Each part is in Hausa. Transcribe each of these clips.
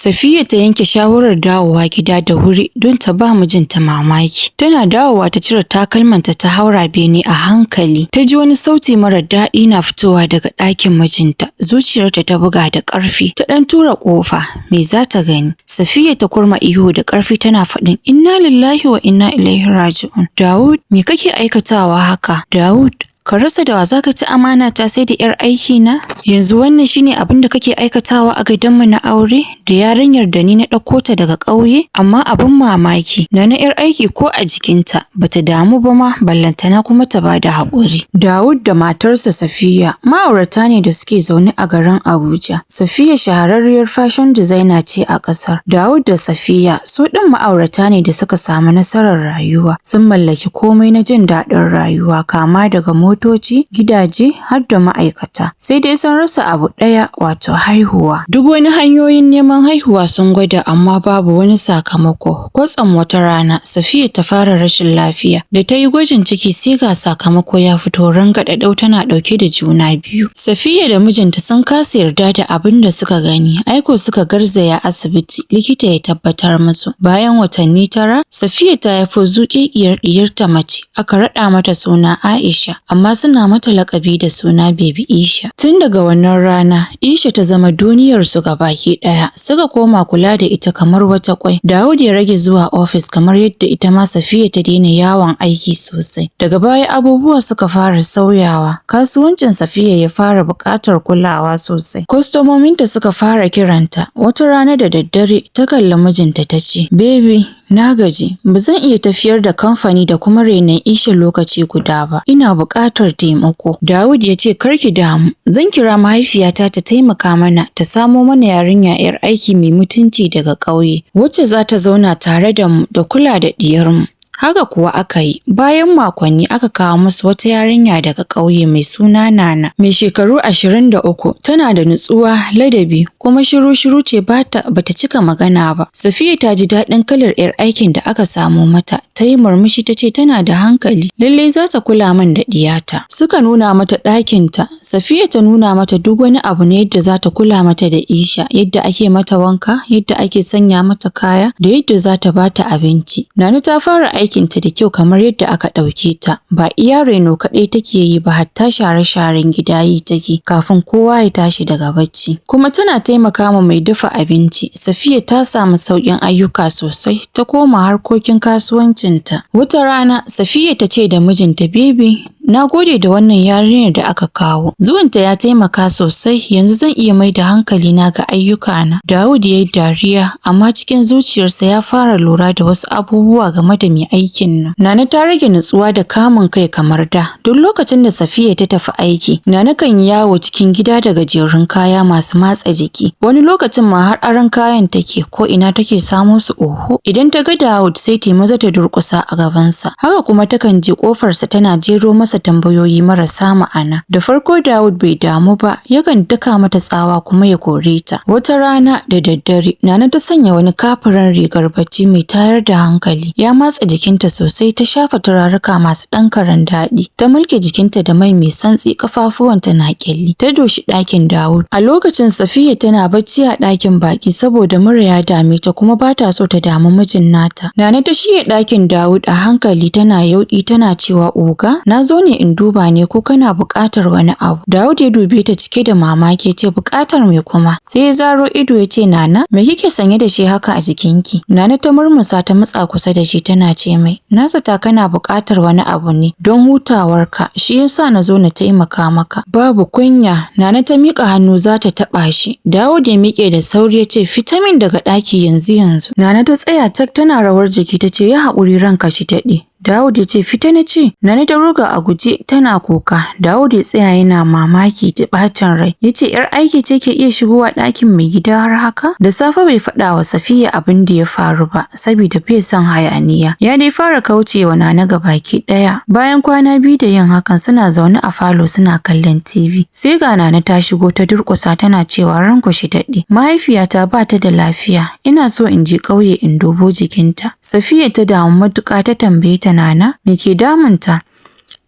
Safiya ta yanke shawarar dawowa gida da wuri don ta ba mijinta mamaki. Tana dawowa ta cire takalmanta ta haura bene a hankali. Ta ji wani sauti mara daɗi na fitowa daga ɗakin mijinta. Zuciyarta ta buga da ƙarfi. Ta ɗan tura ƙofa. Me za ta gani? Safiya ta kurma ihu da ƙarfi tana faɗin inna lillahi wa inna ilaihi raji'un. Dawud, me kake aikatawa haka? Dawud, ka rasa da wa zaka ci amana ta sai da yar aiki na? Yanzu wannan shine abin da kake aikatawa a gidanmu na aure da yarinyar da ni na ɗauko ta daga ƙauye? Amma abin mamaki na yar aiki ko a jikinta bata damu ba ma ballantana kuma ta bada haƙuri. Dawud da matarsa Safiya ma'aurata ne da suke zaune a garin Abuja. Safiya shahararriyar fashion designer ce a ƙasar. Dawud da Safiya su ɗin ma'aurata ne da suka samu nasarar rayuwa. Sun mallaki komai na jin daɗin rayuwa kama daga motoci, gidaje har da ma'aikata. Sai dai sun rasa abu ɗaya wato haihuwa. Duk wani hanyoyin neman haihuwa sun gwada amma babu wani sakamako. Kwatsam wata rana Safiya ta fara rashin lafiya. Da ta yi gwajin ciki sai ga sakamako ya fito rangadadau tana ɗauke da juna biyu. Safiya da mijinta sun kasa yarda da abin da suka gani. Aiko suka garzaya asibiti likita ya tabbatar musu. Bayan watanni 9 Safiya ta haifo zuƙeƙiyar ɗiyarta mace. Aka raɗa mata suna Aisha amma suna mata laƙabi da suna Baby Isha. Tun daga wannan rana Isha ta zama duniyar su gabaki ɗaya. Suka koma kula da ita kamar wata kwai. Dawud ya rage zuwa ofis kamar yadda ita ma Safiya ta daina yawon aiki sosai. Daga baya abubuwa suka fara sauyawa. Kasuwancin Safiya ya fara buƙatar kulawa sosai. Kwastomominta suka fara kiranta. Wata rana da daddare ta kalli mijinta ta ce, "Baby, na gaji, ba zan iya tafiyar da kamfani da kuma renon Isha lokaci guda ba. Ina buƙatar taimako." Dawud ya ce, "Kar ki damu, zan kira mahaifiyata ta taimaka mana ta samo mana yarinya 'yar aiki mai mutunci daga ƙauye, wacce za ta zauna tare da mu da kula da ɗiyarmu." Haka kuwa aka yi. Bayan makonni aka kawo musu wata yarinya daga ƙauye mai suna Nana, mai shekaru 23, tana da nutsuwa, ladabi, kuma shiru-shiru ce bata cika magana ba. Safiya ta ji daɗin kalar 'yar aikin da aka samo mata. Ta yi murmushi ta ce tana da hankali, lallai za ta kula min da ɗiyata. Suka nuna mata ɗakinta. Safiya ta nuna mata duk wani abu na yadda za ta kula mata da Isha, yadda ake mata wanka, yadda ake sanya mata kaya, da yadda za ta bata abinci. Nana ta fara aikinta da kyau kamar yadda aka ɗauke ta. Ba iya reno kaɗai take yi ba, hatta share-sharen gida yi take kafin kowa ya tashi daga bacci. Kuma tana taimaka ma mai dafa abinci. Safiya ta samu sauƙin ayyuka sosai, ta koma harkokin kasuwancinta. Wata rana Safiya ta ce da mijinta, "Baby, na gode da wannan yarinyar da aka kawo. Zuwanta ya taimaka sosai, yanzu zan iya mai da hankali na ga ayyukana." Dawud ya yi dariya, amma cikin zuciyarsa ya fara lura da wasu abubuwa game da mai aikin nan. Nana ta rage nutsuwa da kamun kai kamar da. Duk lokacin da Safiya ta tafi aiki, Nana kan yi yawo cikin gida da gajerun kaya masu matsa jiki. Wani lokacin ma har aron kayan take, ko ina take samo su oho. Idan ta ga Dawud sai ta maza ta durƙusa a gabansa. Haka kuma takan je ƙofarsa tana jero masa tambayoyi marasa ma'ana. Da farko Dawud bai damu ba, yakan daka mata tsawa kuma ya kore ta. Wata rana da daddare, Nana ta sanya wani kafirin rigar bacci mai tayar da hankali. Ya matsa jikinta sosai, ta shafa turaruka masu ɗan karan daɗi. Ta mulke jikinta da mai mai santsi, kafafuwanta na ƙyalli. Ta doshi ɗakin Dawud. A lokacin Safiya tana bacci a ɗakin baki saboda mura ya dame ta kuma ba ta so ta damu mijin nata. Nana ta shige ɗakin Dawud a hankali tana yauƙi tana cewa, "Oga, na zo ne in duba ne ko kana buƙatar wani abu." Dawud ya dube ta cike da mamaki ya ce, "Buƙatar me kuma?" Sai ya zaro ido ya ce, "Nana, me kike sanye da shi haka a jikinki?" Nana ta murmusa ta matsa kusa da shi tana ce mai, "Na zata kana buƙatar wani abu ne don hutawarka, shi yasa na zo na taimaka maka." Babu kunya, Nana ta miƙa hannu za ta taɓa shi. Dawud ya miƙe da sauri ya ce, "Fita min daga ɗaki yanzu yanzu." Nana ta tsaya tak tana rawar jiki ta ce, "Ya haƙuri ranka shi daɗe." Dawud ya ce, "Fita na ce." Nana ta ruga a guje tana kuka. Dawud ya tsaya yana mamaki da ɓacin rai. Ya ce, "Yar aiki ce ke iya shigowa ɗakin mai gida har haka?" Da safe bai faɗa wa Safiya abin da ya faru ba, saboda bai son hayaniya. Ya dai fara kaucewa Nana gabaki ɗaya. Bayan kwana 2 da yin hakan suna zaune a falo suna kallon TV. Sai ga Nana ta shigo ta durƙusa tana cewa, "Ranku shi daɗe. Mahaifiyata ba ta da lafiya. Ina so in je ƙauye in dubo jikinta." Safiya ta damu matuƙa ta tambaye ta, "Nana, me ke damunta?"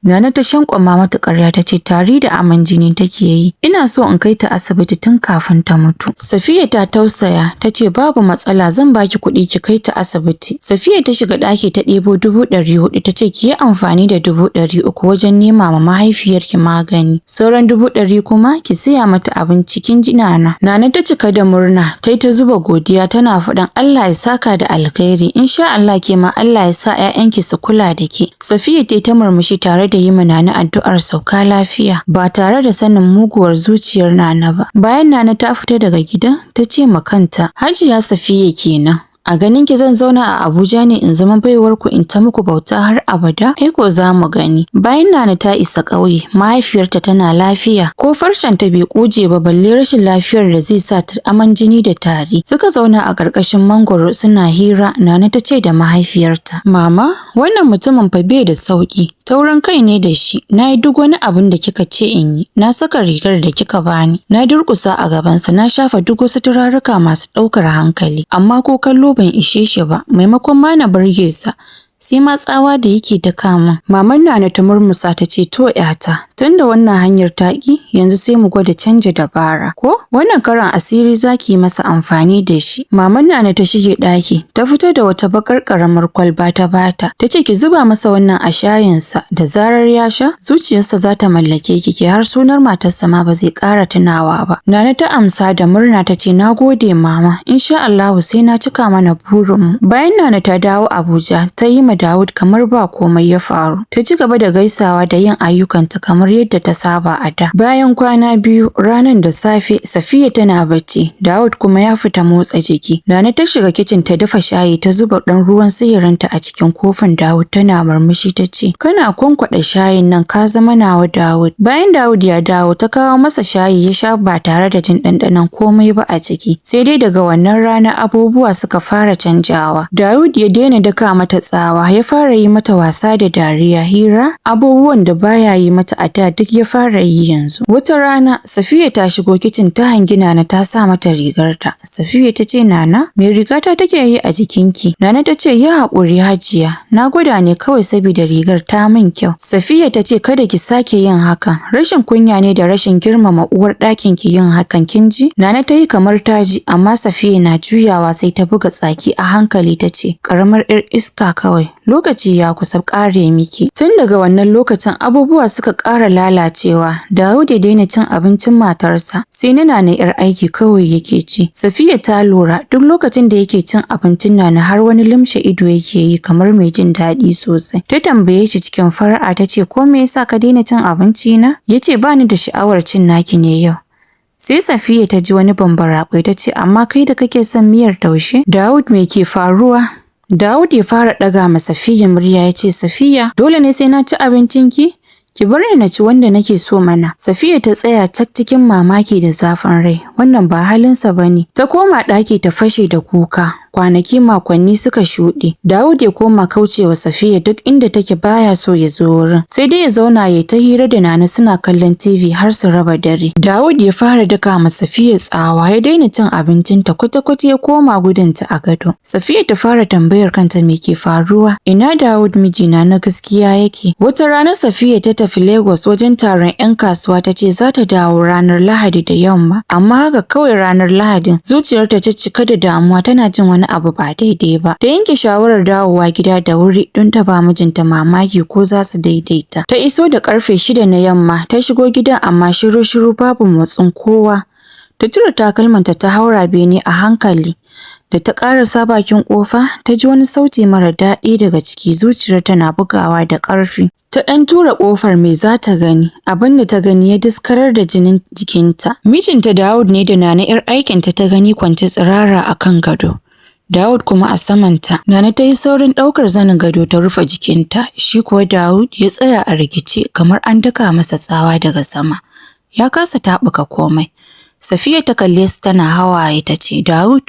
Nana ta shankwama mata ƙarya ta ce tari da aman jini take yi. Ina so in kai ta asibiti tun kafin ta mutu. Safiya ta tausaya ta ce babu matsala zan baki kuɗi ki kai ta asibiti. Safiya ta shiga ɗaki ta ɗebo 400 ta ce ki yi amfani da 300 wajen nema ma mahaifiyarki magani. Sauran 100 kuma ki siya mata abinci kin ji Nana. Nana ta cika da murna ta yi ta zuba godiya tana faɗan Allah ya saka da alkhairi insha Allah ke ma Allah ya sa 'ya'yanki su kula da ke. Safiya ta murmushi tare da yi ma Nana addu'ar sauka lafiya ba tare da sanin muguwar zuciyar Nana ba. Bayan Nana ta fita daga gidan ta ce ma kanta Hajiya Safiya kenan. A ganin ki zan zauna a Abuja ne in zama baiwar ku in ta muku bauta har abada? Ai ko za mu gani. Bayan Nana ta isa ƙauye, mahaifiyarta tana lafiya ko farcen ta bai kuje ba balle rashin lafiyar da zai sa ta aman jini da tari. Suka zauna a ƙarƙashin mangwaro suna hira. Nana ta ce da mahaifiyarta, "Mama, wannan mutumin fa bai da sauki. Taurin kai ne da shi. Na yi duk wani abin da kika ce in yi. Na saka rigar da kika bani. Na durƙusa a gabansa na shafa duk wasu turaruka masu ɗaukar hankali. Amma ko kallo ban ishe shi ba, maimakon ma na burge sa sai ma tsawa da yake ta kama. Maman Nana ta murmusa ta ce to ƴata, tunda wannan hanyar ta ƙi yanzu sai mu gwada canja dabara ko wannan karan asiri zaki masa amfani da shi. Maman Nana ta shige ɗaki ta fito da wata bakar ƙaramar kwalba ta bata ta ce ki zuba masa wannan a shayinsa da zarar ya sha zuciyarsa za ta mallake ki har sunar matarsa ma ba zai ƙara tunawa ba. Nana ta amsa da murna ta ce nagode mama insha Allahu sai na cika mana burinmu. Bayan Nana ta dawo Abuja ta yi ma Dawud kamar ba komai ya faru. Ta ci gaba da gaisawa da yin ayyukanta kamar yadda ta saba a da. Bayan kwana biyu ranar da safe Safiya tana bacci, Dawud kuma ya fita motsa jiki. Nana ta shiga kicin ta dafa shayi ta zuba ɗan ruwan sihirinta a cikin kofin Dawud tana murmushi ta ce, "Kana kwankwaɗa shayin nan ka zama nawa Dawud." Bayan Dawud ya dawo ta kawo masa shayi ya sha ba tare da jin ɗanɗanon komai ba a ciki. Sai dai daga wannan rana abubuwa suka fara canjawa. Dawud ya daina daka mata tsawa ya fara yi mata wasa da dariya hira abubuwan da baya yi mata a da duk ya fara yi yanzu. Wata rana Safiya ta shigo kicin ta hangi Nana ta sa mata rigarta. Safiya ta ce Nana me rigata take yi a jikinki? Nana ta ce ya haƙuri Hajiya na gwada ne kawai saboda rigar ta min kyau. Safiya ta ce kada ki sake yin hakan rashin kunya ne da rashin girmama uwar ɗakin ki yin hakan kin ji? Nana ta yi kamar ta ji amma Safiya na juyawa sai ta buga tsaki a hankali ta ce ƙaramar 'yar iska kawai. Lokaci ya kusa ƙare miki. Tun daga wannan lokacin abubuwa suka ƙara lalacewa. Dawud ya daina cin abincin matarsa. Sai Nana 'yar aiki kawai yake ci. Safiya ta lura duk lokacin da yake cin abincin Nana har wani limshe ido yake yi kamar mai jin daɗi sosai. Ta tambaye shi cikin fara'a ta ce ko me yasa ka daina cin abinci na? Ya ce ba ni da sha'awar cin naki ne yau. Sai Safiya ta ji wani bambarakwai ta ce amma kai da kake son miyar taushe? Dawud me ke faruwa? Dawud ya fara ɗaga ma Safiya murya ya ce Safiya dole ne sai na ci abincinki? Ki bar ni na ci wanda nake so mana. Safiya ta tsaya cak cikin mamaki da zafin rai. Wannan ba halinsa bane. Ta koma ɗaki ta fashe da kuka. Kwanaki makonni suka shuɗe. Dawud ya koma kaucewa Safiya duk inda take baya so ya zo wurin. Sai dai ya zauna ya ta hira da Nana suna kallon TV har su raba dare. Dawud ya fara daka ma Safiya tsawa ya daina cin abincinta kwata-kwata ya koma gudunta a gado. Safiya ta fara tambayar kanta me ke faruwa. Ina Dawud mijina na gaskiya yake? Wata rana Safiya ta tafi Lagos wajen taron 'yan kasuwa ta ce za ta dawo ranar Lahadi da yamma. Amma haka kawai ranar Lahadin zuciyarta ta cika da damuwa tana jin wani abu ba daidai ba. Ta yanke shawarar dawowa gida da wuri don ta ba mijinta mamaki ko za su daidaita. Ta iso da karfe 6 na yamma ta shigo gidan amma shiru-shiru babu motsin kowa. Ta cire takalmanta ta haura bene a hankali. Da ta ƙarasa bakin ƙofa ta ji wani sauti mara daɗi daga ciki zuciyarta na bugawa da ƙarfi. Ta ɗan tura ƙofar me za ta gani, abin da ta gani ya daskarar da jinin jikinta. Mijinta Dawud ne da Nana 'yar aikinta ta gani kwance tsirara a kan gado. Dawud kuma a samanta. Nana ta yi saurin ɗaukar zanin gado ta rufe jikinta, shi kuwa Dawud ya tsaya a rikice kamar an daka masa tsawa daga sama. Ya kasa taɓuka komai. Safiya ta kalle su tana hawaye ta ce, Dawud,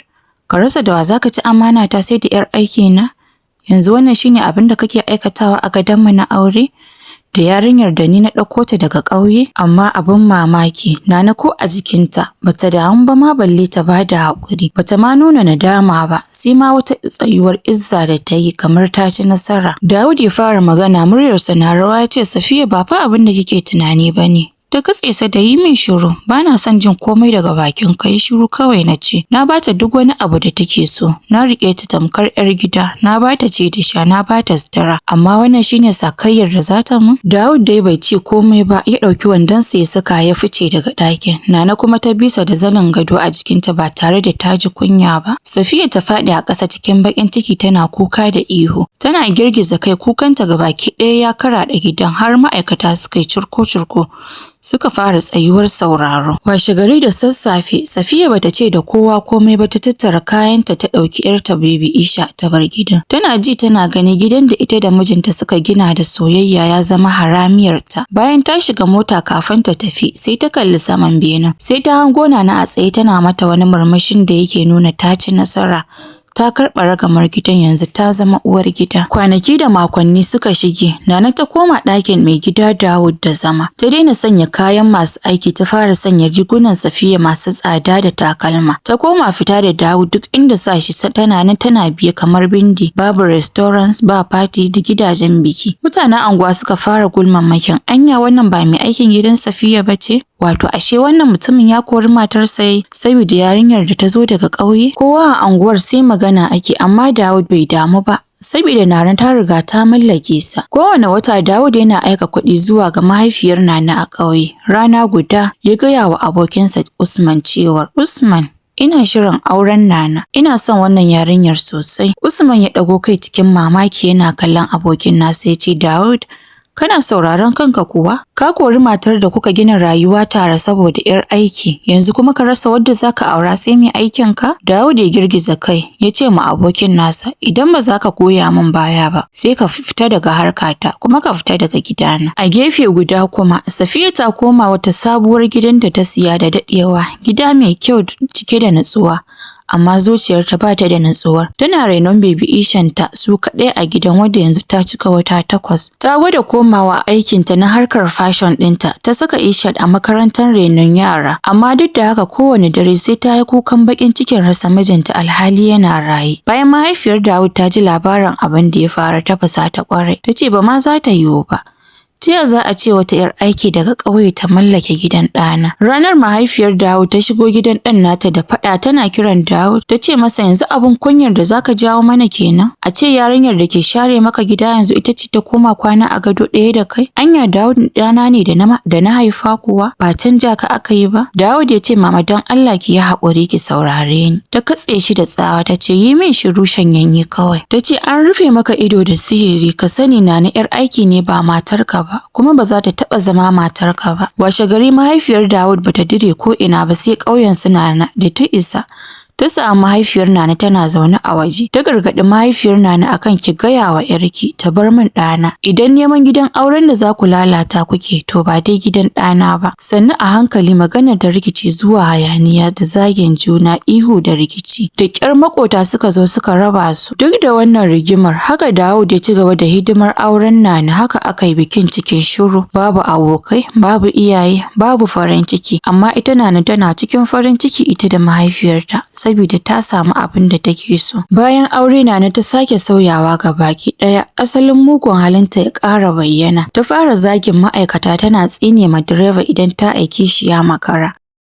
ka rasa da wa za ka ci amana ta sai da 'yar aiki na? Yanzu wannan shine abin da kake aikatawa a gadonmu na aure? da yarinyar da ni na ɗauko ta daga ƙauye? Amma abin mamaki, Nana ko a jikinta bata damu ba ma balle ta bada haƙuri, bata ma nuna nadama ba, sai ma wata tsayuwar izza da ta yi kamar ta ci nasara. Dawud ya fara magana, muryarsa na rawa, ya ce Safiya ba fa abin da kike tunani bane. Ta katse sa da yi min shiru, bana son jin komai daga bakin ka, yi shiru kawai na ce. Na bata duk wani abu da take so, na riƙe ta tamkar 'yar gida, na bata ci da sha, na bata sutura, amma wannan shine sakayyar da zata mun? Dawud dai bai ce komai ba, ya ɗauki wandonsa ya saka ya fice daga ɗakin. Nana kuma ta bisa da zanin gado a jikinta ba tare da ta ji kunya ba. Safiya ta faɗi a ƙasa cikin baƙin ciki tana kuka da ihu. Tana girgiza kai, kukanta gabaki ɗaya ya karaɗe gidan, har ma'aikata suka yi curko-curko. Suka fara tsayuwar sauraro. Washe gari da sassafe, Safiya bata ce da kowa komai ba, ta tattara kayanta ta ɗauki 'yarta Baby Isha ta bar gidan. Tana ji tana gani gidan da ita da mijinta suka gina da soyayya ya zama haramiyarta. Bayan ta shiga mota kafin ta tafi, sai ta kalli saman benen. Sai ta hango Nana a tsaye tana mata wani murmushin da yake nuna ta ci nasara. Ta karɓa ragamar gidan, yanzu ta zama uwar gida. Kwanaki da makonni suka shige, Nana ta koma ɗakin mai gida Dawud da zama. Ta daina sanya kayan masu aiki, ta fara sanya rigunan Safiya masu tsada da takalma. Ta koma fita da Dawud duk inda sa shi, tana nan tana biye kamar bindi. Babu restaurants, ba party da gidajen biki. Mutanen anguwa suka fara gulmamakin, anya wannan ba mai aikin gidan Safiya bace? Wato ashe wannan mutumin ya kori matarsa yayi saboda yarinyar da ta zo daga ƙauye? Kowa a anguwar sai magana ake, amma Dawud bai damu ba. Saboda Nana ta riga ta mallake sa. Kowane wata Dawud yana aika kuɗi zuwa ga mahaifiyar Nana a ƙauye. Rana guda ya gaya wa abokinsa Usman cewar, Usman, ina shirin auren Nana. Ina son wannan yarinyar sosai. Usman ya ɗago kai cikin mamaki yana kallon abokin nasa, ya ce, Dawud, kana sauraron kanka kuwa? Ka kori matar da kuka gina rayuwa tare saboda 'yar aiki, yanzu kuma ka rasa wadda zaka aura sai mai aikin ka? Dawud ya girgiza kai, ya ce ma abokin nasa, idan ba za ka goya min baya ba, sai ka fita daga harkata, kuma ka fita daga gidana. A gefe guda kuma, Safiya ta koma wata sabuwar gidan da ta siya da daɗewa, gida mai kyau cike da natsuwa. Amma zuciyarta ba ta da natsuwar. Tana rainon Baby Ishanta su kaɗai a gidan, wadda yanzu ta cika wata 8. Ta gwada komawa aikinta na harkar fashion ɗinta, ta saka Ishat a makarantar rainon yara. Amma duk da haka kowane dare sai ta yi kukan baƙin cikin rasa mijinta alhali yana raye. Bayan mahaifiyar Dawud ta ji labarin abin da ya faru, ta fusata ƙwarai. Ta ce ba ma za ta yiwu ba. Ta za a ce wata 'yar aiki daga ƙauye ta mallake gidan ɗana? Ranar mahaifiyar Dawud ta shigo gidan ɗan nata da faɗa, tana kiran Dawud, ta ce masa yanzu abin kunyar da zaka jawo mana kenan? A ce yarinyar da ke share maka gida yanzu ita ce ta koma kwana a gado ɗaya da kai? Anya Dawud ɗana ne da na haifa kuwa? Ba canja ka aka yi ba? Dawud ya ce, mama don Allah ki yi haƙuri ki saurare ni. Ta katse shi da tsawa, ta ce yi min shiru shanyayye kawai. Ta ce an rufe maka ido da sihiri, ka sani Nana 'yar aiki ne ba matarka ba. Kuma ba za ta taɓa zama matarka ba. Washe gari mahaifiyar Dawud bata dire ko ina ba, sai ƙauyen su Nana da ta isa. Ta samu mahaifiyar Nana tana zaune a waje. Ta gargaɗi mahaifiyar Nana akan ki gaya wa ‘yarki ta bar min ɗana. Idan neman gidan auren da za ku lalata kuke, to ba dai gidan ɗana ba. Sannan a hankali maganar da rikici zuwa hayaniya da zagin juna, ihu da rikici. Da ƙyar maƙota suka zo suka raba su. Duk da wannan rigimar, haka Dawud ya ci gaba da hidimar auren Nana. Haka aka yi bikin cikin shiru. Babu abokai, babu iyaye, babu farin ciki. Amma ita Nana tana cikin farin ciki ita da mahaifiyarta. Saboda ta samu abin da take so. Bayan aure Nana ta sake sauyawa ga baki ɗaya, asalin mugun halinta ya ƙara bayyana. Ta fara zagin ma'aikata, tana tsine ma direba idan ta aike shi ya makara.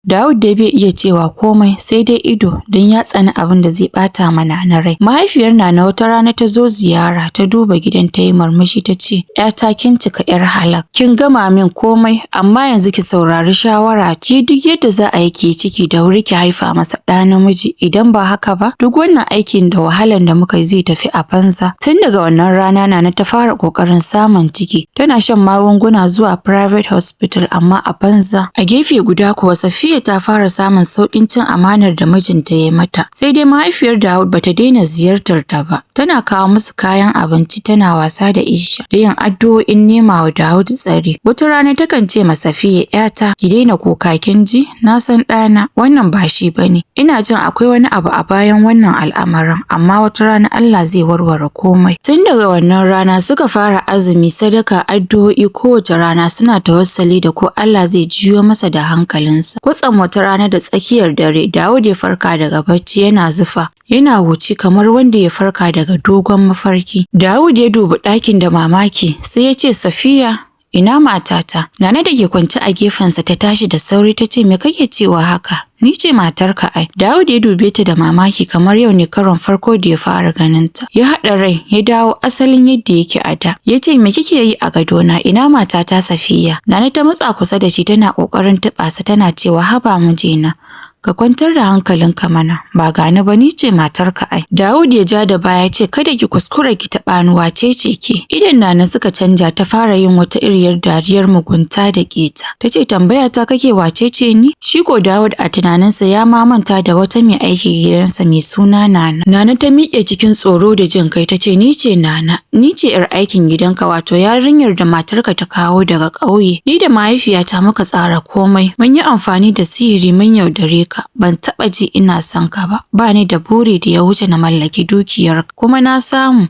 Dawud dai bai iya cewa komai, sai dai ido, don ya tsani abin da zai ɓata ma Nana rai. Mahaifiyar Nana wata rana ta zo ziyara, ta duba gidan, ta yi murmushi, ta ce, ‘yata kin cika 'yar halak, kin gama min komai, amma yanzu ki saurari shawara, ki duk yadda za a yi ki ciki da wuri ki haifa masa ɗa namiji, idan ba haka ba duk wannan aikin da wahalan da muka yi zai tafi a banza. Tun daga wannan rana Nana ta fara ƙoƙarin samun ciki, tana shan magunguna zuwa private hospital amma a banza. A gefe guda kuwa Safiya Safiya ta fara samun sauƙin cin amanar da mijinta ya mata. Sai dai mahaifiyar Dawud bata daina ziyartar ta ba. Tana kawo musu kayan abinci, tana wasa da Isha da yin addu'o'in nema wa Dawud tsari. Wata rana takan ce ma Safiya, "'yata, ki daina kuka kin ji? Na san ɗana, wannan ba shi bane. Ina jin akwai wani abu a bayan wannan al'amarin, amma wata rana Allah zai warware komai." Tun daga wannan rana suka fara azumi, sadaka, addu'o'i kowace rana, suna tawassali da ko Allah zai juyo masa da hankalinsa. Kwatsam wata rana da tsakiyar dare, Dawud ya farka daga bacci yana zufa, yana huci kamar wanda ya farka daga dogon mafarki. Dawud ya dubi ɗakin da mamaki, sai ya ce, "Safiya, ina matata?" Nana da ke kwance a gefensa ta tashi da sauri ta ce, "Me kake cewa haka? Ni ce matarka ai." Dawud ya dube ta da mamaki kamar yau ne karon farko da ya fara ganin ta. Ya haɗa rai, ya dawo asalin yadda yake a da. Ya ce, "Me kike yi a gadona? Ina matata Safiya?" Nana ta matsa kusa da shi tana ƙoƙarin taɓa sa, tana cewa, "Haba mijina, ka kwantar da hankalinka mana, ba gani ba, ni ce matarka ai." Dawud ya ja da baya ce, "Kada ki kuskura ki taɓa ni, wace ce ke?" Idan Nana suka canja, ta fara yin wata iriyar dariyar mugunta da ƙeta. Ta ce, "Tambaya ta kake wace ce ni?" Shi ko Dawud a tunaninsa ya ma manta da wata mai aiki gidansa mai suna Nana. Nana ta miƙe cikin tsoro da jin kai ta ce, "Ni ce Nana, ni ce 'yar aikin gidanka, wato yarinyar da matarka ta kawo daga ƙauye. Ni da mahaifiyata muka tsara komai, mun yi amfani da sihiri mun yaudare ka. Ban taɓa ji ina son ka ba, ba ni da buri da ya wuce na mallaki dukiyar kuma na samu."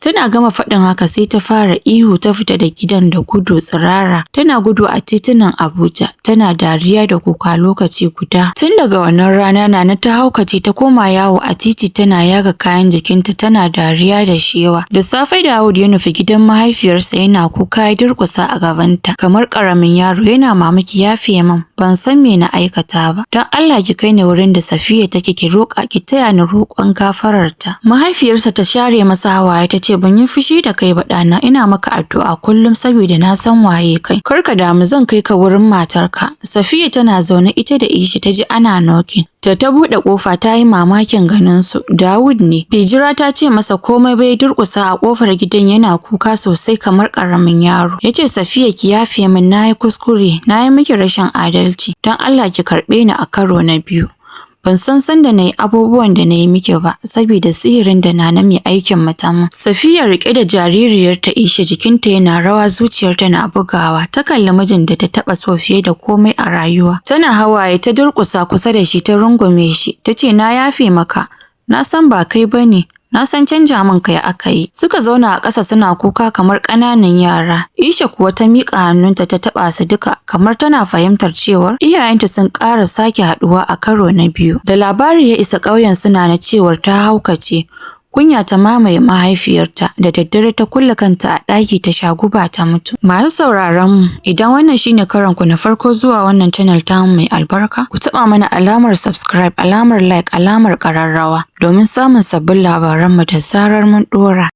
Tana gama faɗin haka sai ta fara ihu, ta fita da gidan da gudu tsirara, tana gudu a titunan Abuja, tana dariya da kuka lokaci guda. Tun daga wannan rana Nana ta haukace, ta koma yawo a titi tana yaga kayan jikinta, tana dariya da shewa. Da safe Dawud ya nufi gidan mahaifiyarsa yana kuka, ya durƙusa a gabanta kamar ƙaramin yaro, yana mamaki, "Yafe min, ban san me na aikata ba. Don Allah ki kai ni wurin da Safiya take, ki roƙa, ki taya ni roƙon gafararta." Mahaifiyarsa ta share masa hawaye ta ce, "Ban yi fushi da kai ba ɗana, ina maka addu'a kullum saboda na san waye kai. Kar ka damu, zan kai ka wurin matarka." Safiya tana zaune ita da Isha, ta ji ana knocking. Ta buɗe ƙofa, ta yi mamakin ganin su. Dawud ne. Bai jira ta ce masa komai ba, ya durƙusa a ƙofar gidan yana kuka sosai kamar ƙaramin yaro. Ya ce, "Safiya, ki yafe min, na yi kuskure, na yi miki rashin adalci. Don Allah ki karɓe ni a karo na biyu. Ban san sanda na yi abubuwan da na yi miki ba, saboda sihirin da Nana mai aikin mata. Safiya riƙe da jaririyar ta Isha, jikinta yana rawa, zuciyarta na bugawa. Ta kalli mijin da ta taɓa so fiye da komai a rayuwa. Tana hawaye ta durƙusa kusa da shi, ta rungume shi. Ta ce, "Na yafe maka, na san ba kai ba ne. Na san canja min kai aka yi." Suka zauna a ƙasa suna kuka kamar ƙananan yara. Isha kuwa ta miƙa hannunta ta taɓa su duka, kamar tana fahimtar cewar iyayenta sun ƙara sake haɗuwa a karo na biyu. Da labari ya isa ƙauyen suna na cewar ta haukace. Kunya ta mamaye mahaifiyarta, da daddare ta kulle kanta a ɗaki ta sha guba ta mutu. Masu sauraron mu, idan wannan shine karon ku na farko zuwa wannan channel tamu mai albarka, ku taɓa mana alamar subscribe, alamar like, alamar ƙararrawa domin samun sabbin labaran mu da zarar mun ɗora.